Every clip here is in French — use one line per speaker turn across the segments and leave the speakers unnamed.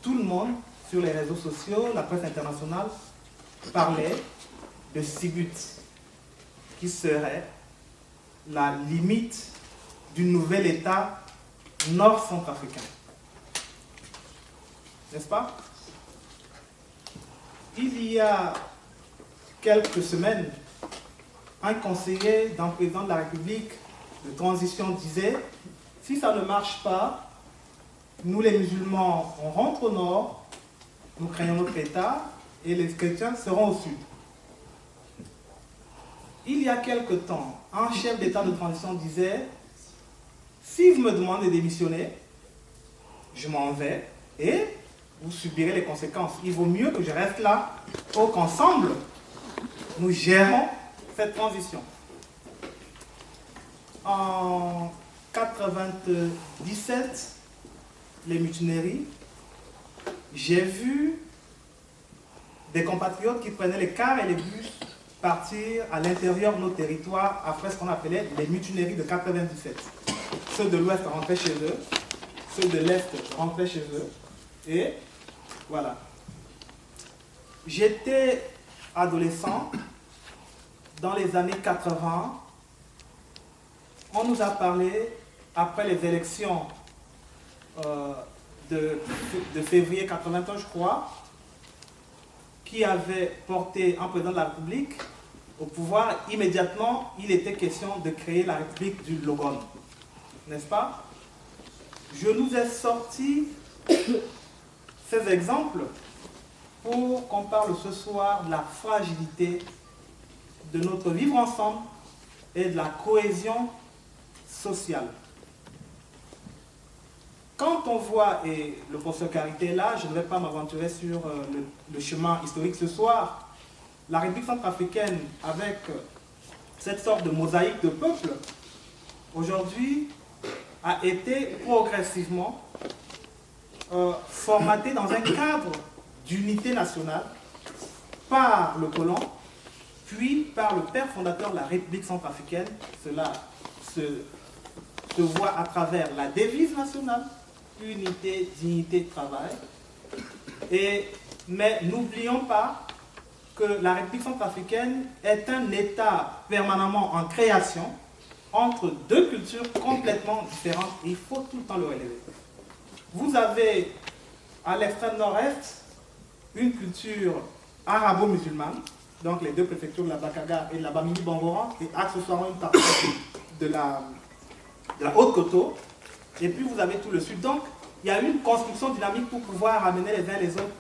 tout le monde, sur les réseaux sociaux, la presse internationale, parlait de Sibut, qui serait la limite du nouvel État nord-centrafricain. N'est-ce pas? Il y a quelques semaines, un conseiller d'un président de la République de transition disait « Si ça ne marche pas, nous les musulmans, on rentre au nord, nous créons notre État, et les chrétiens seront au sud. » Il y a quelque temps, un chef d'État de transition disait « Si vous me demandez de démissionner, je m'en vais et vous subirez les conséquences. Il vaut mieux que je reste là pour qu'ensemble, nous gérons cette transition. » En 1997, les mutineries, j'ai vu des compatriotes qui prenaient les cars et les bus partir à l'intérieur de nos territoires après ce qu'on appelait les mutineries de 1997. Ceux de l'Ouest rentraient chez eux, ceux de l'Est rentraient chez eux, et voilà. J'étais adolescent, dans les années 80, on nous a parlé, après les élections de février 81, je crois, qui avait porté un président de la République au pouvoir, immédiatement, il était question de créer la République du Logone. N'est-ce pas? Je nous ai sorti ces exemples pour qu'on parle ce soir de la fragilité de notre vivre ensemble et de la cohésion sociale. Quand on voit, et le professeur Carité est là, je ne vais pas m'aventurer sur le chemin historique ce soir, la République centrafricaine, avec cette sorte de mosaïque de peuples, aujourd'hui, a été progressivement formatée dans un cadre d'unité nationale par le colon, puis par le père fondateur de la République centrafricaine. Cela se voit à travers la devise nationale, unité, dignité, travail. Mais n'oublions pas que la République centrafricaine est un État permanemment en création entre deux cultures complètement différentes, et il faut tout le temps le relever. Vous avez à l'extrême nord-est une culture arabo-musulmane, donc les deux préfectures de la Bakaga et de la Bamini-Bangoran, et accessoirement une partie de la Haute-Koto, et puis vous avez tout le sud. Donc, il y a une construction dynamique pour pouvoir amener les uns les autres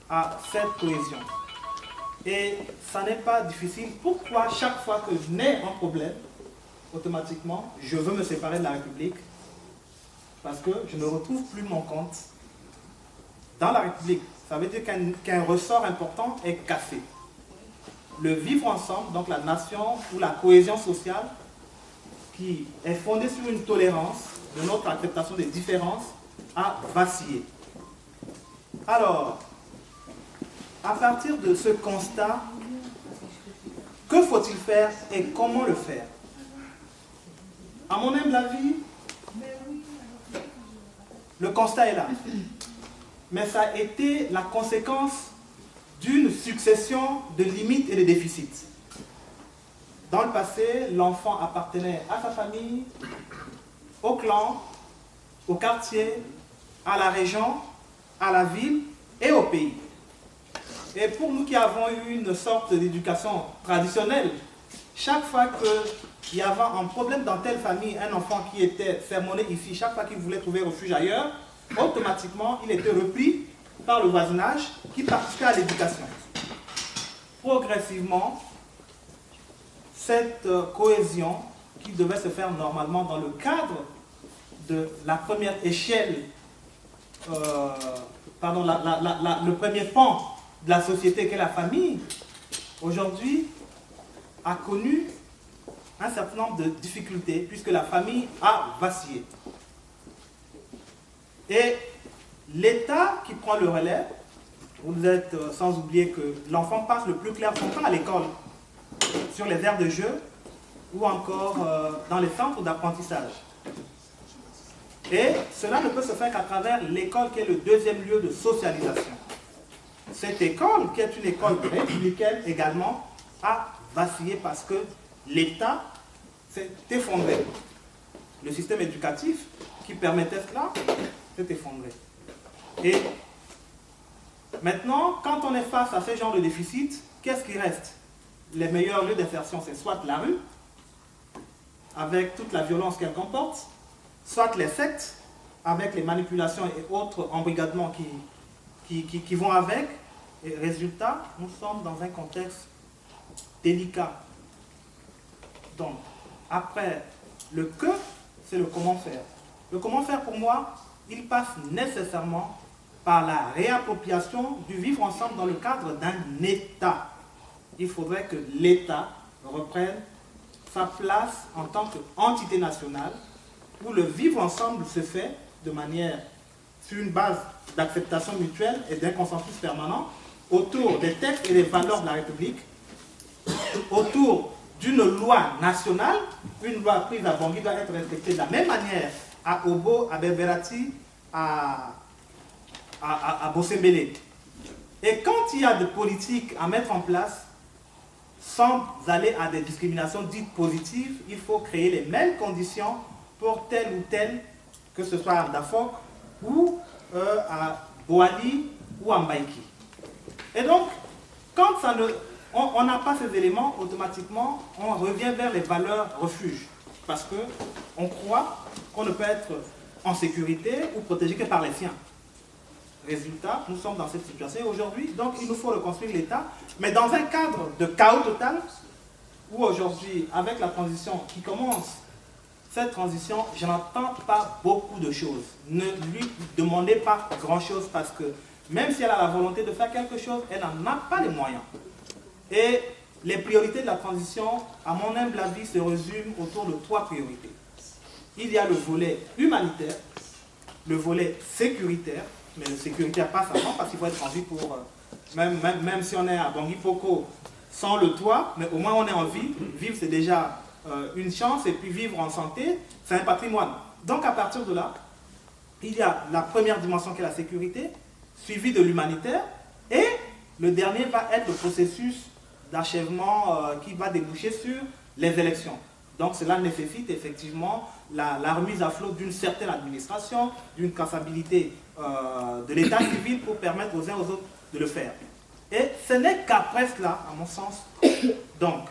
à cette cohésion. Et ça n'est pas difficile. Pourquoi chaque fois que je n'ai un problème, automatiquement, je veux me séparer de la République? Parce que je ne retrouve plus mon compte dans la République. Ça veut dire qu'un ressort important est cassé. Le vivre ensemble, donc la nation ou la cohésion sociale, qui est fondée sur une tolérance de notre acceptation des différences, a vacillé. Alors, à partir de ce constat, que faut-il faire et comment le faire? À mon humble avis, le constat est là. Mais ça a été la conséquence d'une succession de limites et de déficits. Dans le passé, l'enfant appartenait à sa famille, au clan, au quartier, à la région, à la ville et au pays. Et pour nous qui avons eu une sorte d'éducation traditionnelle, chaque fois qu'il y avait un problème dans telle famille, un enfant qui était sermonné ici, chaque fois qu'il voulait trouver refuge ailleurs, automatiquement, il était repris par le voisinage qui participait à l'éducation. Progressivement, cette cohésion qui devait se faire normalement dans le cadre de la première échelle, le premier pan de la société qu'est la famille, aujourd'hui a connu un certain nombre de difficultés puisque la famille a vacillé. Et l'État qui prend le relais, vous êtes sans oublier que l'enfant passe le plus clair son temps à l'école, sur les aires de jeu ou encore dans les centres d'apprentissage. Et cela ne peut se faire qu'à travers l'école qui est le deuxième lieu de socialisation. Cette école, qui est une école républicaine également, a vacillé parce que l'État s'est effondré. Le système éducatif qui permettait cela s'est effondré. Et maintenant, quand on est face à ce genre de déficit, qu'est-ce qui reste? Les meilleurs lieux d'insertion, c'est soit la rue, avec toute la violence qu'elle comporte, soit les sectes, avec les manipulations et autres embrigadements qui vont avec. Et résultat, nous sommes dans un contexte délicat. Donc, après le que, c'est le comment faire. Le comment faire, pour moi, il passe nécessairement par la réappropriation du vivre ensemble dans le cadre d'un État. Il faudrait que l'État reprenne sa place en tant qu'entité nationale où le vivre ensemble se fait de manière sur une base d'acceptation mutuelle et d'un consensus permanent autour des textes et des valeurs de la République, autour d'une loi nationale, une loi prise à Bangui doit être respectée de la même manière à Obo, à Berberati, à Bossembele. Et quand il y a des politiques à mettre en place, sans aller à des discriminations dites positives, il faut créer les mêmes conditions pour tel ou tel, que ce soit à Dafok ou à Boali ou à Mbaïki. Et donc, quand on n'a pas ces éléments, automatiquement, on revient vers les valeurs refuges. Parce qu'on croit qu'on ne peut être en sécurité ou protégé que par les siens. Résultat, nous sommes dans cette situation aujourd'hui, donc il nous faut reconstruire l'État, mais dans un cadre de chaos total, où aujourd'hui, avec la transition qui commence, cette transition, je n'entends pas beaucoup de choses. Ne lui demandez pas grand-chose parce que même si elle a la volonté de faire quelque chose, elle n'en a pas les moyens. Et les priorités de la transition, à mon humble avis, se résument autour de 3 priorités. Il y a le volet humanitaire, le volet sécuritaire, mais le sécuritaire passe avant parce qu'il faut être en vie pour... Même si on est à Bangui Poko sans le toit, mais au moins on est en vie. Vivre, c'est déjà une chance, et puis vivre en santé, c'est un patrimoine. Donc à partir de là, il y a la première dimension qui est la sécurité, suivie de l'humanitaire, et le dernier va être le processus d'achèvement qui va déboucher sur les élections. Donc cela nécessite effectivement la remise à flot d'une certaine administration, d'une traçabilité de l'état civil pour permettre aux uns aux autres de le faire. Et ce n'est qu'après cela, à mon sens, donc,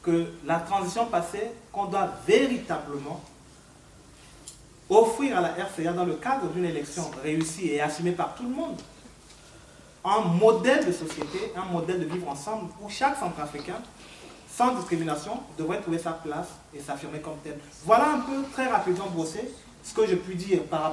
que la transition passée, qu'on doit véritablement offrir à la RCA, dans le cadre d'une élection réussie et assumée par tout le monde, un modèle de société, un modèle de vivre ensemble où chaque Centrafricain, sans discrimination, devrait trouver sa place et s'affirmer comme tel. Voilà un peu, très rapidement brossé, ce que je puis dire par rapport